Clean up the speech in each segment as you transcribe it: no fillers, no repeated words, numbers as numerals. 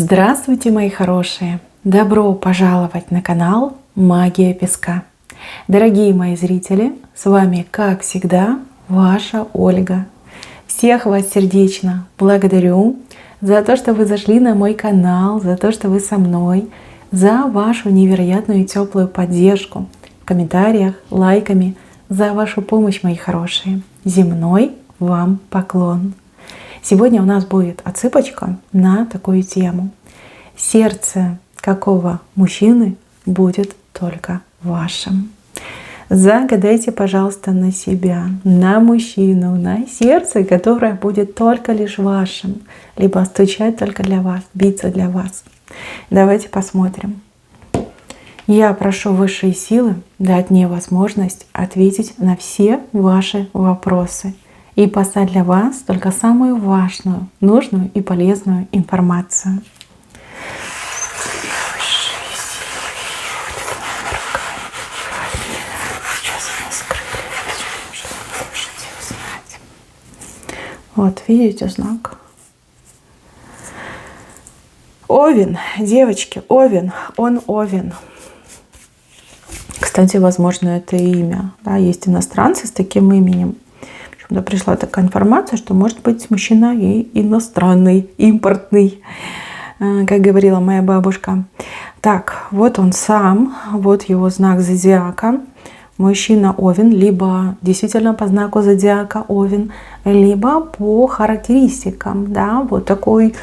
Здравствуйте, мои хорошие! Добро пожаловать на канал Магия Песка. Дорогие мои зрители, с вами, как всегда, ваша Ольга. Всех вас сердечно благодарю за то, что вы зашли на мой канал, за то, что вы со мной, за вашу невероятную теплую поддержку в комментариях, лайками, за вашу помощь, мои хорошие. Земной вам поклон! Сегодня у нас будет отсыпочка на такую тему. Сердце какого мужчины будет только вашим? Загадайте, пожалуйста, на себя, на мужчину, на сердце, которое будет только лишь вашим, либо стучать только для вас, биться для вас. Давайте посмотрим. Я прошу высшие силы дать мне возможность ответить на все ваши вопросы и послать для вас только самую важную, нужную и полезную информацию. Вот, видите знак? Овен, девочки, Овен, он Овен. Кстати, возможно, это имя. Да, есть иностранцы с таким именем. Почему-то пришла такая информация, что может быть мужчина и иностранный, импортный, как говорила моя бабушка. Так, вот он сам, вот его знак зодиака. Мужчина Овен, либо действительно по знаку зодиака Овен, либо по характеристикам, да, вот такой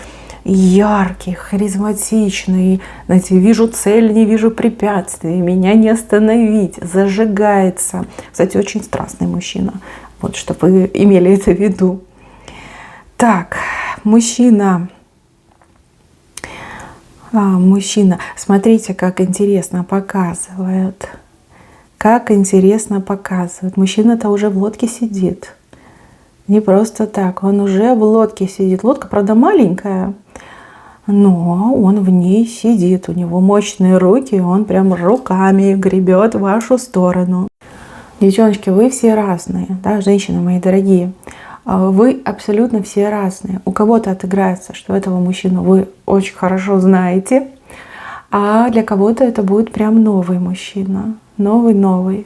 яркий, харизматичный, знаете, вижу цель, не вижу препятствий, меня не остановить, зажигается. Кстати, очень страстный мужчина, вот, чтобы вы имели это в виду. Так, мужчина, смотрите, как интересно показывает. Как интересно показывает. Мужчина-то уже в лодке сидит. Не просто так. Он уже в лодке сидит. Лодка, правда, маленькая, но он в ней сидит. У него мощные руки. Он прям руками гребет в вашу сторону. Девчоночки, вы все разные. Да, женщины мои дорогие. Вы абсолютно все разные. У кого-то отыграется, что этого мужчину вы очень хорошо знаете. А для кого-то это будет прям новый мужчина. Новый.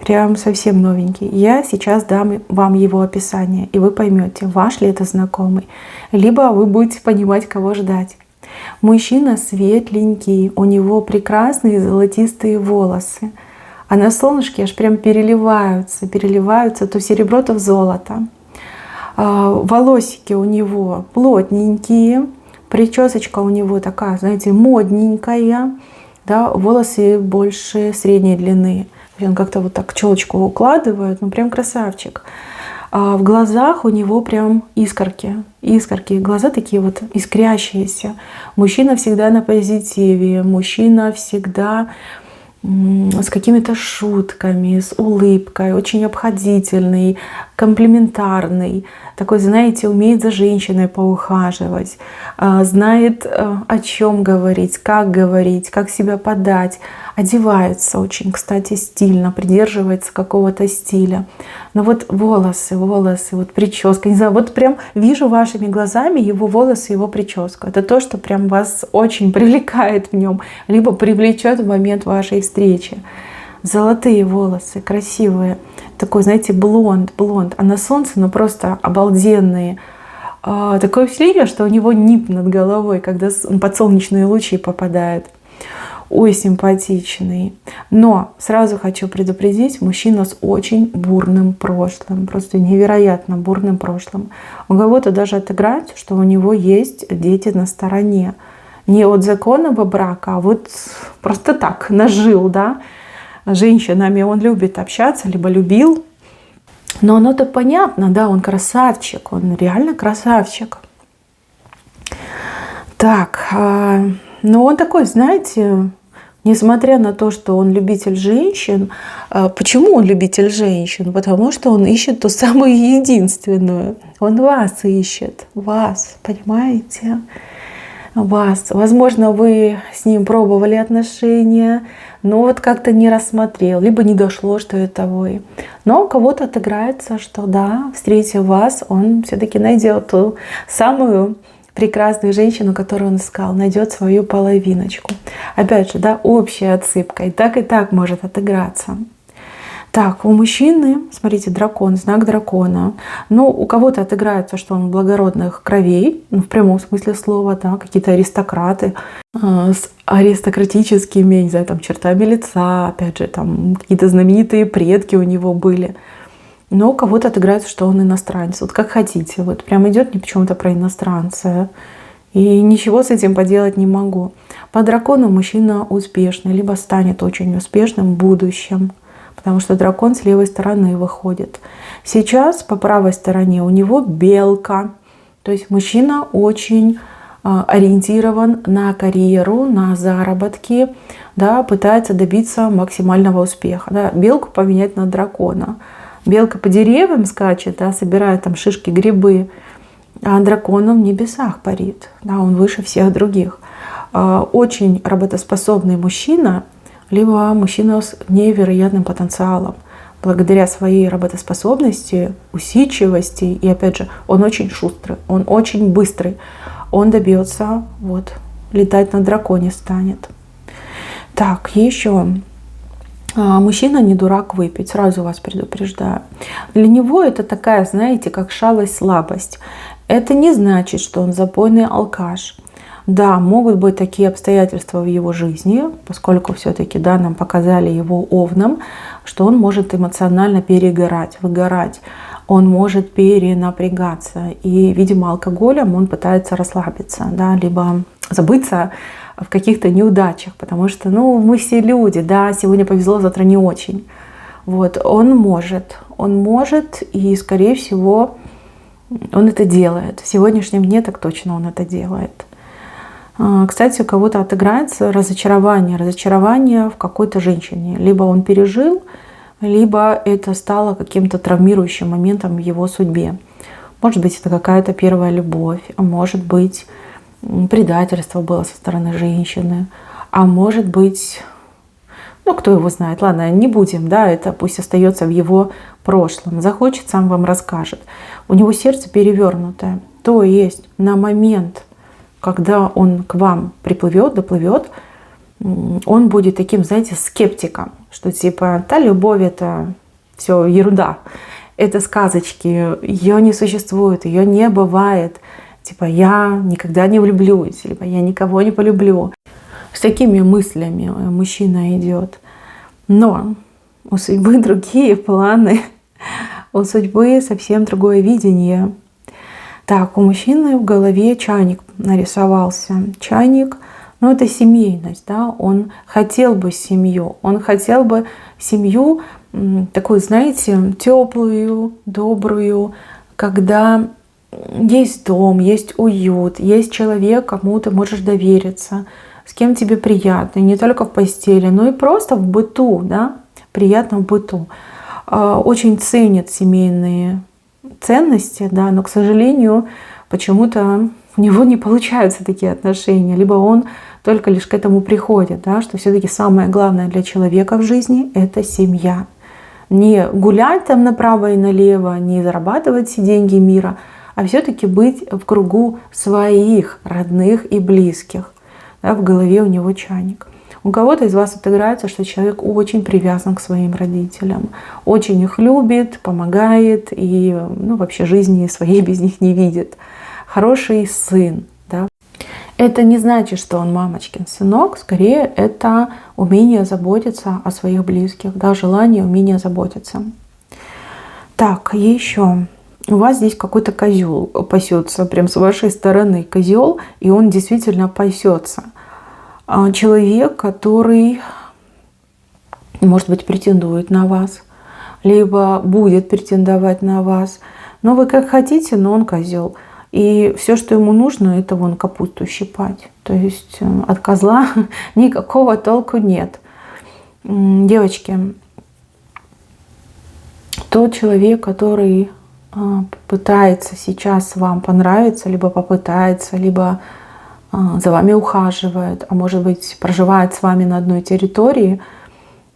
Прям совсем новенький. Я сейчас дам вам его описание, и вы поймете, ваш ли это знакомый. Либо вы будете понимать, кого ждать. Мужчина светленький, у него прекрасные золотистые волосы. А на солнышке аж прям переливаются то в серебро, то в золото. Волосики у него плотненькие, причесочка у него такая, знаете, модненькая. Да, волосы больше средней длины. Он как-то вот так челочку укладывает, ну прям красавчик. А в глазах у него прям искорки. Глаза такие вот искрящиеся. Мужчина всегда на позитиве. Мужчина всегда с какими-то шутками, с улыбкой, очень обходительный, комплиментарный. Такой, знаете, умеет за женщиной поухаживать, знает, о чем говорить, как себя подать. Одевается очень, кстати, стильно, придерживается какого-то стиля. Но вот волосы, вот прическа, не знаю, вот прям вижу вашими глазами его волосы, его прическу. Это то, что прям вас очень привлекает в нем, либо привлечет в момент вашей встречи. Золотые волосы, красивые, такой, знаете, блонд, а на солнце, ну просто обалденные. Такое впечатление, что у него нип над головой, когда под солнечные лучи попадает. Ой, симпатичный. Но сразу хочу предупредить, мужчина с очень бурным прошлым, просто невероятно бурным прошлым. У кого-то даже отыграть, что у него есть дети на стороне. Не от законного брака, а вот просто так, нажил, да. С женщинами он любит общаться, либо любил. Но оно-то понятно, да, он красавчик, он реально красавчик. Так, но он такой, знаете, несмотря на то, что он любитель женщин, почему он любитель женщин? Потому что он ищет ту самую единственную. Он вас ищет, вас, понимаете? Вас. Возможно, вы с ним пробовали отношения, но вот как-то не рассмотрел, либо не дошло, что это вы. Но у кого-то отыграется, что да, встретив вас, он все-таки найдет ту самую прекрасную женщину, которую он искал, найдет свою половиночку. Опять же, да, общая отсыпка, и так может отыграться. Так, у мужчины, смотрите, дракон, знак дракона. Ну, у кого-то отыграется, что он благородных кровей, ну, в прямом смысле слова, да, какие-то аристократы с аристократическими, не знаю, там, чертами лица, опять же, там, какие-то знаменитые предки у него были. Но у кого-то отыграется, что он иностранец. Вот как хотите. Вот прям идет мне почему-то про иностранца. И ничего с этим поделать не могу. По дракону мужчина успешный, либо станет очень успешным в будущем. Потому что дракон с левой стороны выходит. Сейчас по правой стороне у него белка. То есть мужчина очень ориентирован на карьеру, на заработки, да, пытается добиться максимального успеха. Да, белку поменять на дракона. Белка по деревьям скачет, да, собирает там шишки, грибы, а дракон в небесах парит. Да, он выше всех других. Очень работоспособный мужчина, либо мужчина с невероятным потенциалом. Благодаря своей работоспособности, усидчивости, и опять же, он очень шустрый, он очень быстрый. Он добьется, вот, летать на драконе станет. Так, еще. Мужчина не дурак выпить, сразу вас предупреждаю. Для него это такая, знаете, как шалость, слабость. Это не значит, что он запойный алкаш. Да, могут быть такие обстоятельства в его жизни, поскольку все-таки, да, нам показали его овном, что он может эмоционально перегорать, выгорать. Он может перенапрягаться. И, видимо, алкоголем он пытается расслабиться, да, либо забыться в каких-то неудачах, потому что, ну, мы все люди, да, сегодня повезло, завтра не очень. Вот, он может, и, скорее всего, он это делает. В сегодняшнем дне так точно он это делает. Кстати, у кого-то отыграется разочарование в какой-то женщине. Либо он пережил, либо это стало каким-то травмирующим моментом в его судьбе. Может быть, это какая-то первая любовь, а может быть, предательство было со стороны женщины, а может быть, ну, кто его знает. Ладно, не будем, да, это пусть остается в его прошлом. Захочет, сам вам расскажет. У него сердце перевернутое. То есть на момент, когда он к вам приплывет, доплывет, он будет таким, знаете, скептиком, что типа, та любовь это все ерунда, это сказочки, ее не существует, ее не бывает, типа я никогда не влюблюсь, либо я никого не полюблю. С такими мыслями мужчина идет. Но у судьбы другие планы, у судьбы совсем другое видение. Так, у мужчины в голове чайник нарисовался. Чайник, ну это семейность, да, он хотел бы семью, такую, знаете, теплую, добрую, когда есть дом, есть уют, есть человек, кому ты можешь довериться, с кем тебе приятно, не только в постели, но и просто в быту, да, приятно в быту. Очень ценит семейные ценности, да, но, к сожалению, почему-то у него не получаются такие отношения, либо он только лишь к этому приходит, да, что все-таки самое главное для человека в жизни – это семья. Не гулять там направо и налево, не зарабатывать все деньги мира, а все-таки быть в кругу своих родных и близких. Да, в голове у него чайник. У кого-то из вас отыграется, что человек очень привязан к своим родителям, очень их любит, помогает и, ну, вообще жизни своей без них не видит. Хороший сын. Да? Это не значит, что он мамочкин сынок, скорее это умение заботиться о своих близких, да, желание, умение заботиться. Так, еще. У вас здесь какой-то козел пасется, прям с вашей стороны козел, и он действительно пасется. Человек, который, может быть, претендует на вас, либо будет претендовать на вас. Но вы как хотите, но он козел. И все, что ему нужно, это вон капусту щипать. То есть от козла никакого толку нет. Девочки, тот человек, который пытается сейчас вам понравиться, либо попытается, либо за вами ухаживает, а может быть, проживает с вами на одной территории,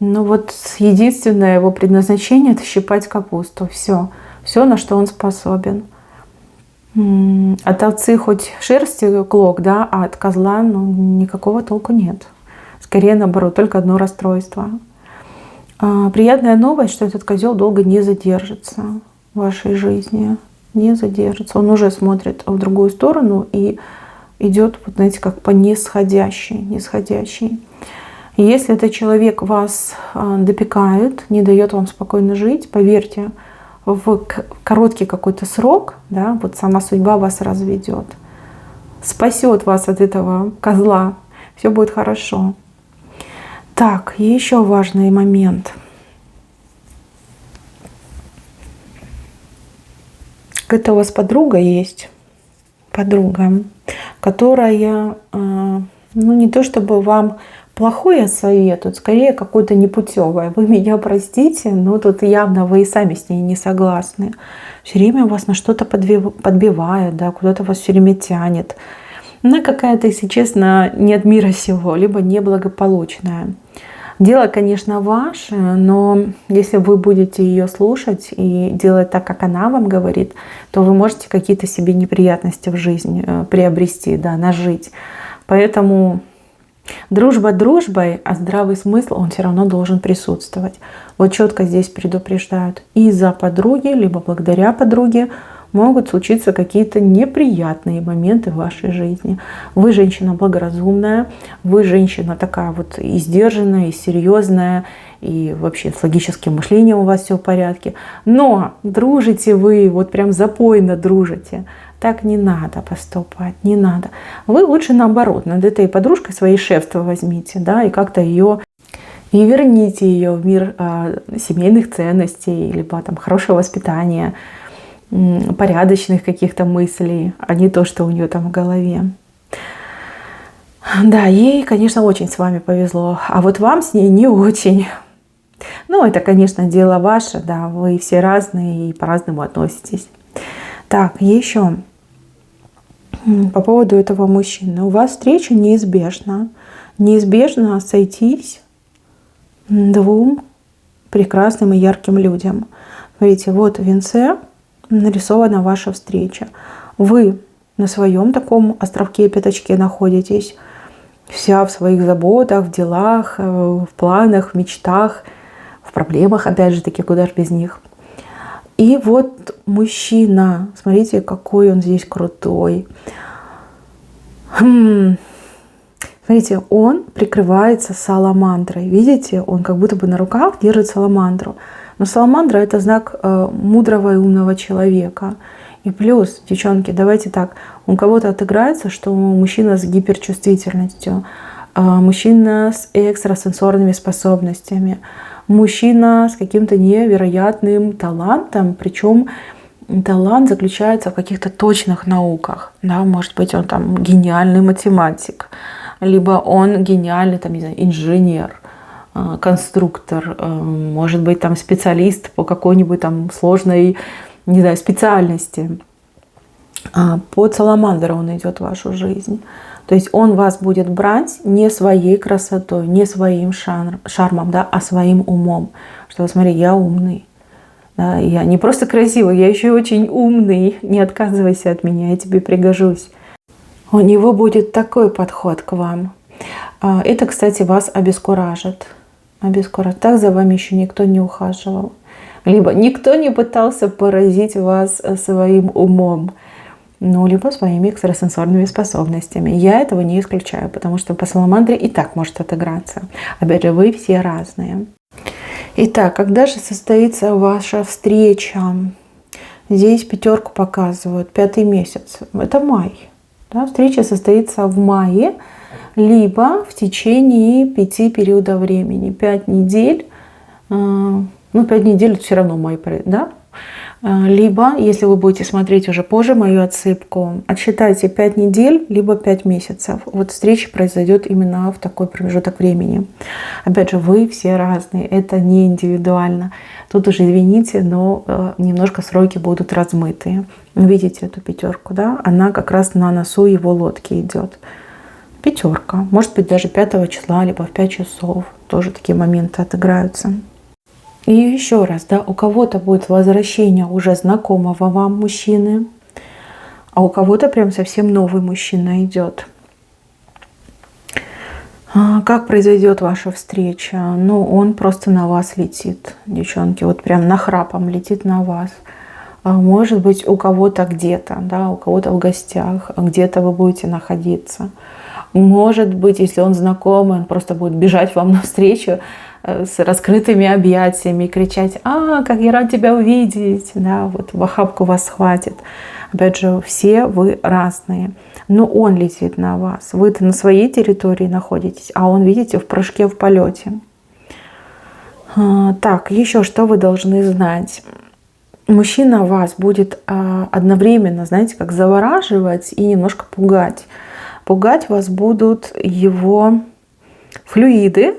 но вот единственное его предназначение – это щипать капусту. Все, на что он способен. От овцы хоть шерсти клок, да, а от козла никакого толку нет. Скорее наоборот, только одно расстройство. Приятная новость, что этот козел долго не задержится в вашей жизни. Не задержится. Он уже смотрит в другую сторону и идет, вот знаете, как по нисходящей. И если этот человек вас допекает, не дает вам спокойно жить, поверьте, в короткий какой-то срок, да, вот сама судьба вас разведет, спасет вас от этого козла, все будет хорошо. Так, еще важный момент. Это у вас подруга есть, подруга, которая, не то чтобы вам плохое советует, скорее какое-то непутевое. Вы меня простите, но тут явно вы и сами с ней не согласны. Все время вас на что-то подбивает, да, куда-то вас все время тянет. Она какая-то, если честно, не от мира сего, либо неблагополучная. Дело, конечно, ваше, но если вы будете ее слушать и делать так, как она вам говорит, то вы можете какие-то себе неприятности в жизни приобрести, да, нажить. Поэтому дружба дружбой, а здравый смысл, он все равно должен присутствовать. Вот четко здесь предупреждают. Из-за подруги, либо благодаря подруге могут случиться какие-то неприятные моменты в вашей жизни. Вы женщина благоразумная, вы женщина такая вот и сдержанная, и серьезная, и вообще с логическим мышлением у вас все в порядке. Но дружите вы, вот прям запойно дружите. Так не надо поступать, не надо. Вы лучше наоборот, над этой подружкой своей шефство возьмите, да, и как-то ее и верните ее в мир семейных ценностей, либо там хорошего воспитания, порядочных каких-то мыслей, а не то, что у нее там в голове. Да, ей, конечно, очень с вами повезло, а вот вам с ней не очень. Ну, это, конечно, дело ваше, да, вы все разные и по-разному относитесь. Так, еще по поводу этого мужчины. У вас встреча неизбежна. Неизбежно сойтись двум прекрасным и ярким людям. Смотрите, вот в венце нарисована ваша встреча. Вы на своем таком островке, пятачке находитесь, вся в своих заботах, в делах, в планах, в мечтах, в проблемах, опять же таки, куда же без них. И вот мужчина, смотрите, какой он здесь крутой. Смотрите, он прикрывается саламандрой. Видите, он как будто бы на руках держит саламандру. Но саламандра — это знак мудрого и умного человека. И плюс, девчонки, давайте так, у кого-то отыграется, что мужчина с гиперчувствительностью, мужчина с экстрасенсорными способностями, мужчина с каким-то невероятным талантом, причем талант заключается в каких-то точных науках. Да? Может быть, он там гениальный математик, либо он гениальный там, не знаю, инженер, конструктор, может быть, там специалист по какой-нибудь там сложной, не знаю, специальности. Под саламандру он идет в вашу жизнь. То есть он вас будет брать не своей красотой, не своим шармом, да, а своим умом. Что, смотри, я умный. Да, я не просто красивый, я еще и очень умный. Не отказывайся от меня, я тебе пригожусь. У него будет такой подход к вам. Это, кстати, вас обескуражит. Так за вами еще никто не ухаживал. Либо никто не пытался поразить вас своим умом. Ну, либо своими экстрасенсорными способностями. Я этого не исключаю, потому что по саламандре и так может отыграться. Опять же, вы все разные. Итак, когда же состоится ваша встреча? Здесь пятерку показывают, 5-й месяц. Это май. Да, встреча состоится в мае, либо в течение 5 периодов времени. 5 недель. 5 недель это все равно май, да? Либо, если вы будете смотреть уже позже мою отсыпку, отсчитайте 5 недель, либо 5 месяцев. Вот встреча произойдет именно в такой промежуток времени. Опять же, вы все разные, это не индивидуально. Тут уже, извините, но немножко сроки будут размытые. Видите эту пятерку, да? Она как раз на носу его лодки идет. Пятерка. Может быть, даже 5 числа, либо в 5 часов. Тоже такие моменты отыграются. И еще раз, да, у кого-то будет возвращение уже знакомого вам мужчины, А у кого-то прям совсем новый мужчина идет. Как произойдет ваша встреча? Ну, он просто на вас летит, девчонки, вот прям нахрапом летит на вас. Может быть, у кого-то где-то, да, у кого-то в гостях, где-то вы будете находиться. Может быть, если он знакомый, он просто будет бежать вам навстречу с раскрытыми объятиями и кричать: как я рад тебя увидеть, да, вот в охапку вас схватит. Опять же, все вы разные. Но он летит на вас. Вы-то на своей территории находитесь, а он, видите, в прыжке, в полете. Так, еще что вы должны знать. Мужчина вас будет одновременно, знаете, как завораживать и немножко пугать. Пугать вас будут его флюиды,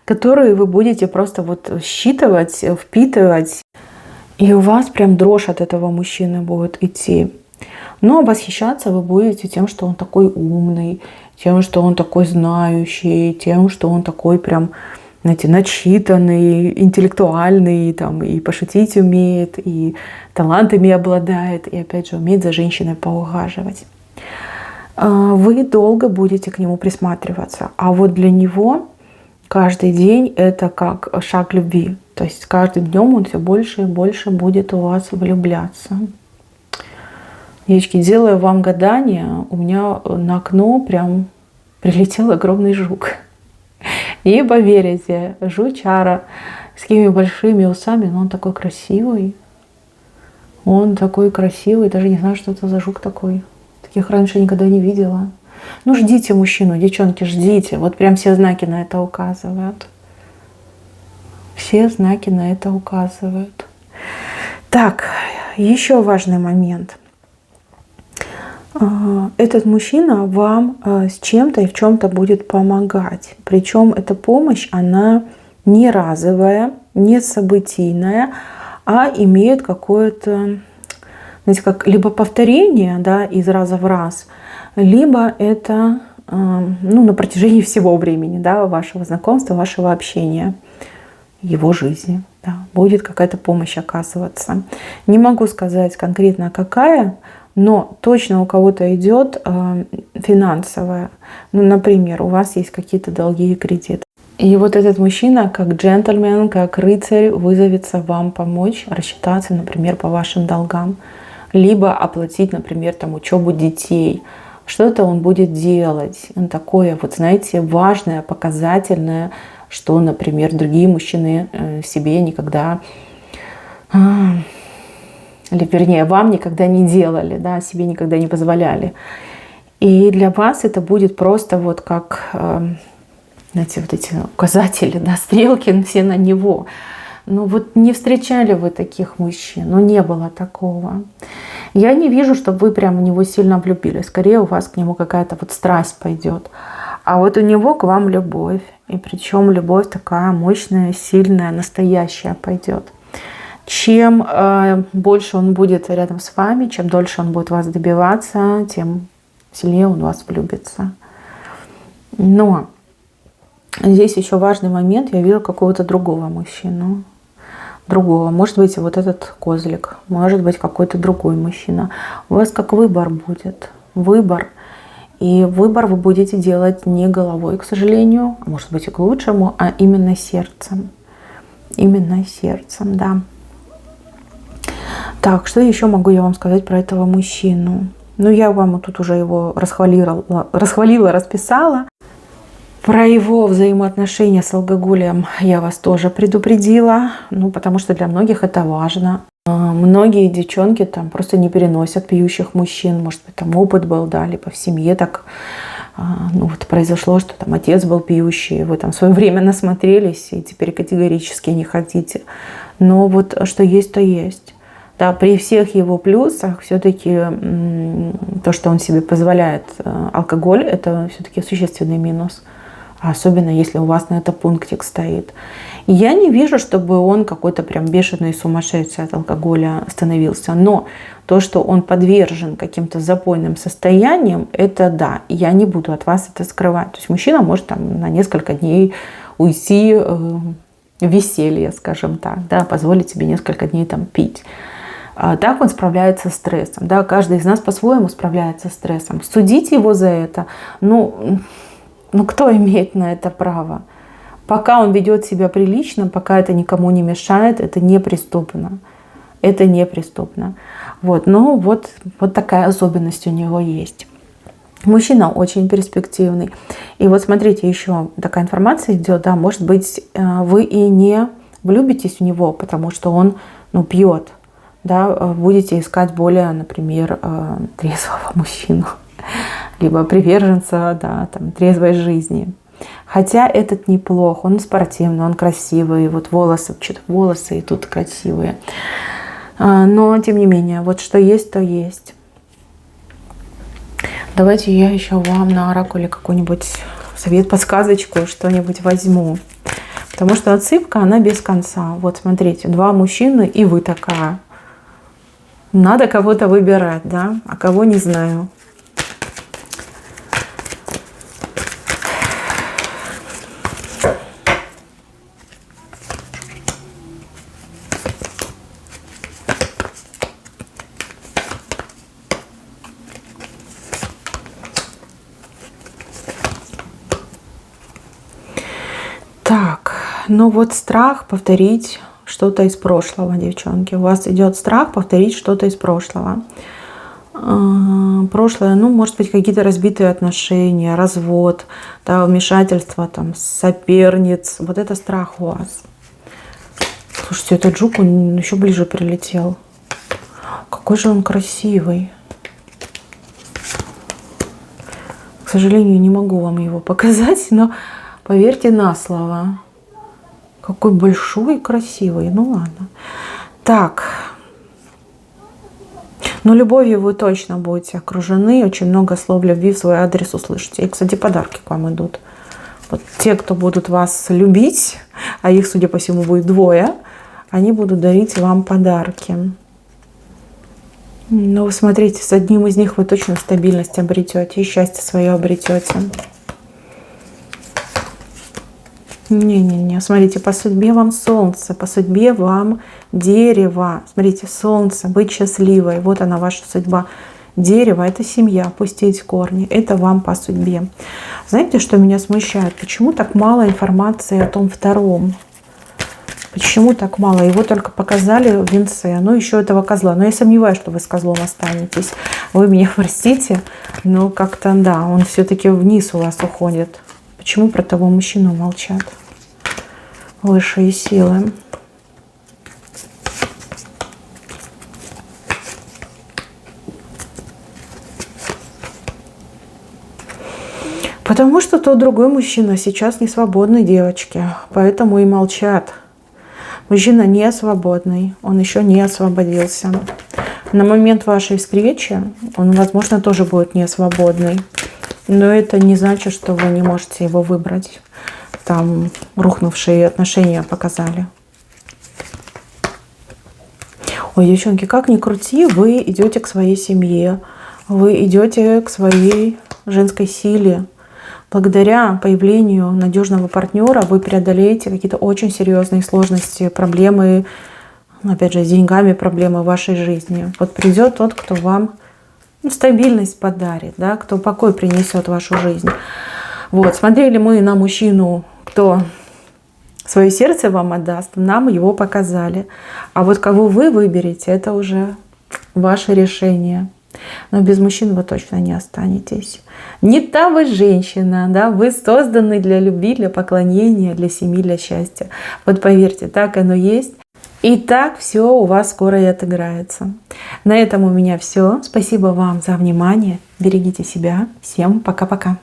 которые вы будете просто вот считывать, впитывать. И у вас прям дрожь от этого мужчины будет идти. Но восхищаться вы будете тем, что он такой умный, тем, что он такой знающий, тем, что он такой прям, знаете, начитанный, интеллектуальный, там, и пошутить умеет, и талантами обладает, и опять же умеет за женщиной поухаживать. Вы долго будете к нему присматриваться, а вот для него каждый день это как шаг любви. То есть с каждым днем он все больше и больше будет у вас влюбляться. Девочки, делая вам гадание, у меня на окно прям прилетел огромный жук. И поверите, жучара с такими большими усами, но он такой красивый. Он такой красивый, даже не знаю, что это за жук такой. Таких раньше никогда не видела. Ну, ждите мужчину, девчонки, ждите. Вот прям все знаки на это указывают. Все знаки на это указывают. Так, еще важный момент. Этот мужчина вам с чем-то и в чем-то будет помогать. Причем эта помощь, она не разовая, не событийная, а имеет какое-то, знаете, как либо повторение, да, из раза в раз, либо это на протяжении всего времени, да, вашего знакомства, вашего общения, его жизни. Да, будет какая-то помощь оказываться. Не могу сказать конкретно какая, но точно у кого-то идет финансовая. Ну, например, у вас есть какие-то долги и кредиты. И вот этот мужчина, как джентльмен, как рыцарь, вызовется вам помочь рассчитаться, например, по вашим долгам. Либо оплатить, например, там, учебу детей. Что-то он будет делать. Он такое, вот знаете, важное, показательное, что, например, другие мужчины себе никогда... Или, вернее, вам никогда не делали, да, себе никогда не позволяли. И для вас это будет просто вот как, знаете, вот эти указатели, да, стрелки все на него. Ну вот не встречали вы таких мужчин, ну не было такого. Я не вижу, чтобы вы прям в него сильно влюбились. Скорее у вас к нему какая-то вот страсть пойдет. А вот у него к вам любовь. И причем любовь такая мощная, сильная, настоящая пойдет. Чем больше он будет рядом с вами, чем дольше он будет вас добиваться, тем сильнее он в вас влюбится. Но здесь еще важный момент. Я вижу какого-то другого мужчину. Другого. Может быть, вот этот козлик. Может быть, какой-то другой мужчина. У вас как выбор будет. Выбор. И выбор вы будете делать не головой, к сожалению, а может быть и к лучшему, а именно сердцем. Именно сердцем, да. Так, что еще могу я вам сказать про этого мужчину? Ну, я вам тут уже его расхвалила, расписала. Про его взаимоотношения с алкоголем я вас тоже предупредила. Ну, потому что для многих это важно. Многие девчонки там просто не переносят пьющих мужчин. Может быть, там опыт был, да, либо в семье так вот произошло, что там отец был пьющий, вы там в свое время насмотрелись и теперь категорически не хотите. Но вот что есть, то есть. Да, при всех его плюсах все-таки то, что он себе позволяет алкоголь, это все-таки существенный минус. Особенно если у вас на это пунктик стоит. И я не вижу, чтобы он какой-то прям бешеный сумасшедший от алкоголя становился. Но то, что он подвержен каким-то запойным состояниям, это да. И я не буду от вас это скрывать. То есть мужчина может там на несколько дней уйти в веселье, скажем так, да, позволить себе несколько дней там пить. Так он справляется с стрессом. Да? Каждый из нас по-своему справляется с стрессом. Судить его за это, ну кто имеет на это право? Пока он ведет себя прилично, пока это никому не мешает, это не преступно. Это не преступно. Вот. Но вот такая особенность у него есть. Мужчина очень перспективный. И вот смотрите, еще такая информация идет, да, может быть, вы и не влюбитесь в него, потому что он, пьет, да, будете искать более, например, трезвого мужчину, либо приверженца, да, там, трезвой жизни. Хотя этот неплох, он спортивный, он красивый, вот волосы и тут красивые. Но, тем не менее, вот что есть, то есть. Давайте я еще вам на оракуле какой-нибудь совет, подсказочку, что-нибудь возьму. Потому что отсыпка, она без конца. Вот смотрите, 2 мужчины и вы такая. Надо кого-то выбирать, да? А кого не знаю. Так, вот страх повторить что-то из прошлого, девчонки. У вас идет страх повторить что-то из прошлого. Прошлое, может быть, какие-то разбитые отношения, развод, да, вмешательство, там, соперниц. Вот это страх у вас. Слушайте, этот жук, он еще ближе прилетел. Какой же он красивый. К сожалению, не могу вам его показать, но поверьте на слово. Какой большой и красивый. Ну ладно. Так. Но любовью вы точно будете окружены. Очень много слов любви в свой адрес услышите. И, кстати, подарки к вам идут. Вот те, кто будут вас любить, а их, судя по всему, будет 2, они будут дарить вам подарки. Но вы смотрите, с одним из них вы точно стабильность обретете и счастье свое обретете. Не-не-не, смотрите, по судьбе вам солнце, по судьбе вам дерево. Смотрите, солнце, быть счастливой, вот она ваша судьба. Дерево – это семья, пустить корни, это вам по судьбе. Знаете, что меня смущает? Почему так мало информации о том 2-м? Почему так мало? Его только показали в венце, еще этого козла. Но я сомневаюсь, что вы с козлом останетесь. Вы меня простите, но как-то, да, он все-таки вниз у вас уходит. Почему про того мужчину молчат? Высшие силы. Потому что тот другой мужчина сейчас не свободный, девочки. Поэтому и молчат. Мужчина не свободный. Он еще не освободился. На момент вашей встречи он, возможно, тоже будет не свободный. Но это не значит, что вы не можете его выбрать. Там рухнувшие отношения показали. Ой, девчонки, как ни крути, вы идете к своей семье. Вы идете к своей женской силе. Благодаря появлению надежного партнера вы преодолеете какие-то очень серьезные сложности, проблемы, опять же, с деньгами, проблемы в вашей жизни. Вот придет тот, кто вам стабильность подарит, да, кто покой принесет в вашу жизнь. Вот, смотрели мы на мужчину, кто свое сердце вам отдаст, нам его показали. А вот кого вы выберете, это уже ваше решение. Но без мужчин вы точно не останетесь. Не та вы женщина, да, вы созданы для любви, для поклонения, для семьи, для счастья. Вот поверьте, так оно есть. И так все у вас скоро и отыграется. На этом у меня все. Спасибо вам за внимание. Берегите себя. Всем пока-пока.